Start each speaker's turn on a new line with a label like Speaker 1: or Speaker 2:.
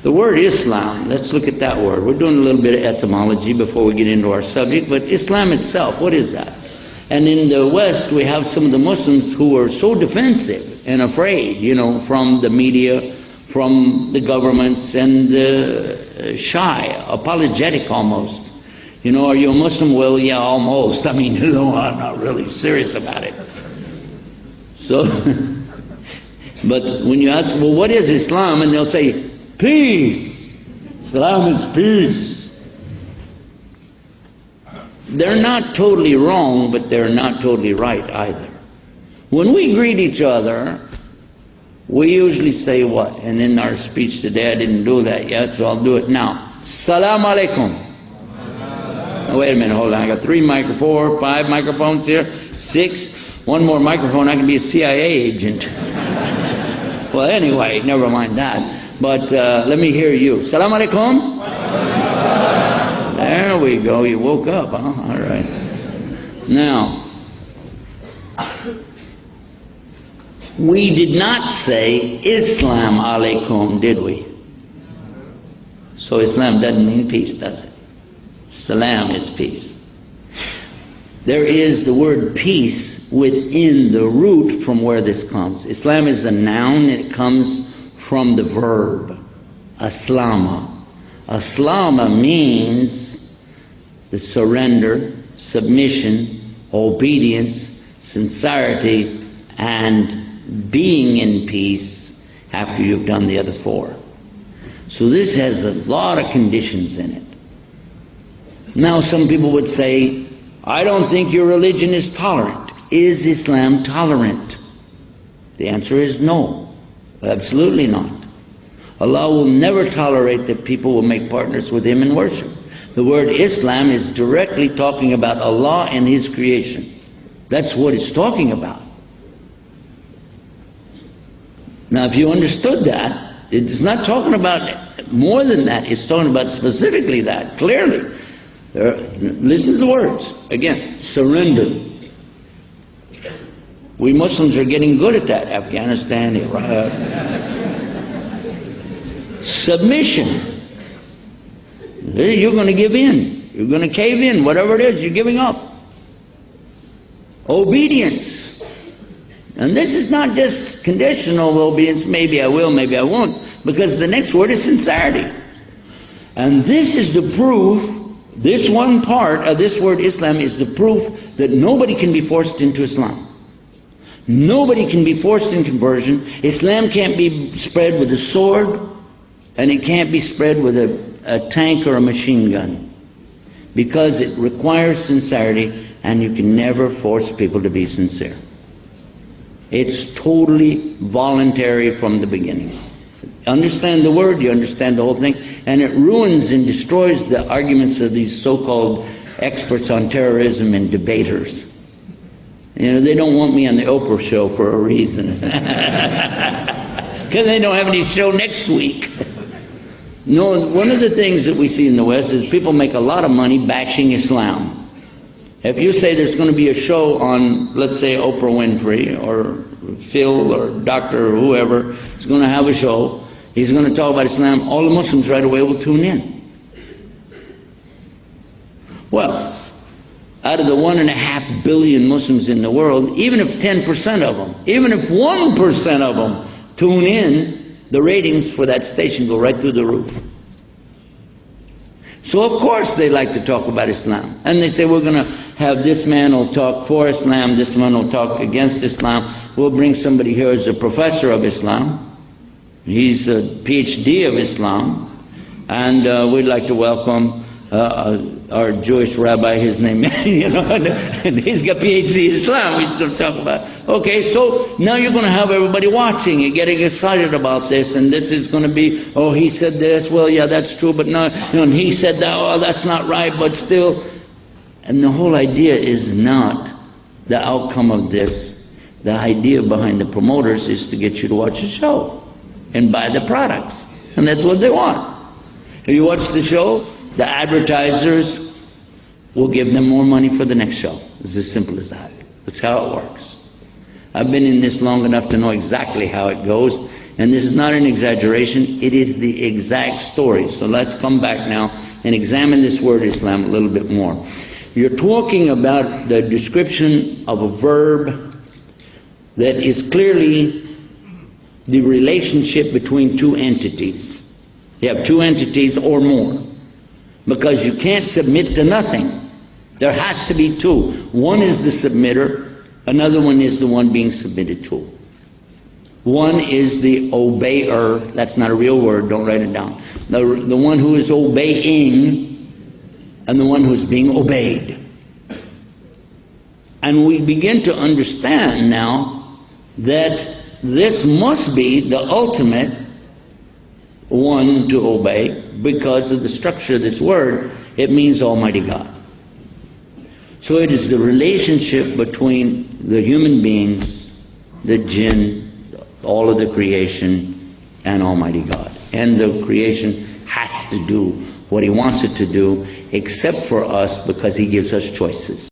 Speaker 1: The word Islam, let's look at that word. We're doing a little bit of etymology before we get into our subject, but Islam itself, what is that? And in the West, we have some of the Muslims who are so defensive and afraid, you know, from the media, from the governments, and shy, apologetic almost. You know, are you a Muslim? Well, yeah, almost. I mean, you know, I'm not really serious about it. So, but when you ask, well, what is Islam? And they'll say, peace. Islam is peace. They're not totally wrong, but they're not totally right either. When we greet each other, we usually say what? And in our speech today, I didn't do that yet, so I'll do it now. Salam alaikum. Oh, wait a minute, hold on. I got 5 microphones here, 6. One more microphone, I can be a CIA agent. Well, anyway, never mind that. But let me hear you. Salam alaikum. There we go. You woke up, huh? All right. Now, we did not say Islam alaikum, did we? So Islam doesn't mean peace, does it? Salam is peace. There is the word peace within the root from where this comes. Islam is a noun, and it comes from the verb aslama. Aslama means the surrender, submission, obedience, sincerity, and being in peace after you've done the other 4. So this has a lot of conditions in it. Now some people would say, I don't think your religion is tolerant. Is Islam tolerant? The answer is no, absolutely not. Allah will never tolerate that people will make partners with Him in worship. The word Islam is directly talking about Allah and His creation. That's what it's talking about. Now if you understood that, it's not talking about more than that, it's talking about specifically that, clearly. Listen to the words. Again, surrender. We Muslims are getting good at that. Afghanistan, Iraq. Submission. You're going to give in. You're going to cave in. Whatever it is, you're giving up. Obedience. And this is not just conditional obedience. Maybe I will, maybe I won't. Because the next word is sincerity. And this is the proof. This one part of this word Islam is the proof that nobody can be forced into Islam. Nobody can be forced in conversion. Islam can't be spread with a sword, and it can't be spread with a tank or a machine gun, because it requires sincerity, and you can never force people to be sincere. It's totally voluntary from the beginning. Understand the word, you understand the whole thing, and it ruins and destroys the arguments of these so-called experts on terrorism and debaters. You know, they don't want me on the Oprah show for a reason. Because they don't have any show next week. No, one of the things that we see in the West is people make a lot of money bashing Islam. If you say there's going to be a show on, let's say, Oprah Winfrey or Phil or Dr. or whoever is going to have a show, he's going to talk about Islam, all the Muslims right away will tune in. Well, out of the 1.5 billion Muslims in the world, even if 10% of them, even if 1% of them tune in, the ratings for that station go right through the roof. So of course they like to talk about Islam. And they say, we're going to have this man will talk for Islam, this man will talk against Islam. We'll bring somebody here who's a professor of Islam. He's a PhD of Islam. And we'd like to welcome our Jewish rabbi, his name, you know, and he's got PhD in Islam, he's going to talk about. Okay, so now you're going to have everybody watching and getting excited about this, and this is going to be, oh, he said this, well, yeah, that's true, but no, you know, and he said that, oh, that's not right, but still. And the whole idea is not the outcome of this. The idea behind the promoters is to get you to watch a show and buy the products, and that's what they want. If you watch the show, the advertisers will give them more money for the next show. It's as simple as that. That's how it works. I've been in this long enough to know exactly how it goes. And this is not an exaggeration, it is the exact story. So let's come back now and examine this word Islam a little bit more. You're talking about the description of a verb that is clearly the relationship between two entities. You have two entities or more, because you can't submit to nothing. There has to be two. One is the submitter, another one is the one being submitted to. One is the obeyer. That's not a real word, don't write it down. The one who is obeying and the one who is being obeyed. And we begin to understand now that this must be the ultimate one to obey, because of the structure of this word. It means Almighty God. So it is the relationship between the human beings, the jinn, all of the creation, and Almighty God. And the creation has to do what He wants it to do, except for us, because He gives us choices.